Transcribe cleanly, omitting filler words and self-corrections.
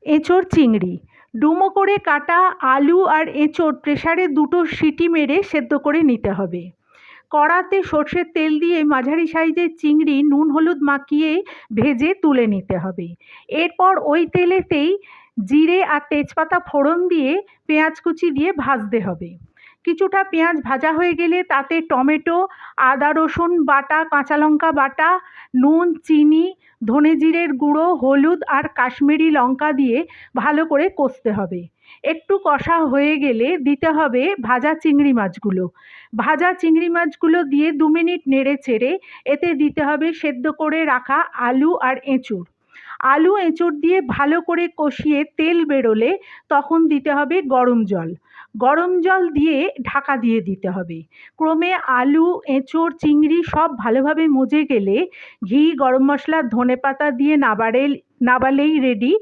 এঁচোড় চিংড়ি। ডুমো করে কাটা আলু আর এঁচোড় প্রেসারে 2টো সিটি মেরে সেদ্ধ করে নিতে হবে। কড়াতে সর্ষের তেল দিয়ে মাঝারি সাইজের চিংড়ি নুন হলুদ মাখিয়ে ভেজে তুলে নিতে হবে। এরপর ওই তেলেতেই জিরে আর তেজপাতা ফোড়ন দিয়ে পেঁয়াজ কুচি দিয়ে ভাজতে হবে। কিছুটা পেঁয়াজ ভাজা হয়ে গেলে তাতে টমেটো, আদা রসুন বাটা, কাঁচা লঙ্কা বাটা, নুন, চিনি, ধনে জিরের গুঁড়ো, হলুদ আর কাশ্মীরি লঙ্কা দিয়ে ভালো করে কষতে হবে। একটু কষা হয়ে গেলে দিতে হবে ভাজা চিংড়ি মাছগুলো। ভাজা চিংড়ি মাছগুলো দিয়ে 2 মিনিট নেড়ে চেড়ে এতে দিতে হবে সেদ্ধ করে রাখা আলু আর এঁচোড়। আলু এঁচোড় দিয়ে ভালো করে কষিয়ে তেল বেরোলে তখন দিতে হবে গরম জল। গরম জল দিয়ে ঢাকা দিয়ে দিতে হবে। ক্রমে আলু, এঁচোড়, চিংড়ি সব ভালোভাবে মজে গেলে ঘি, গরম মশলা, ধনেপাতা দিয়ে নাবালেই রেডি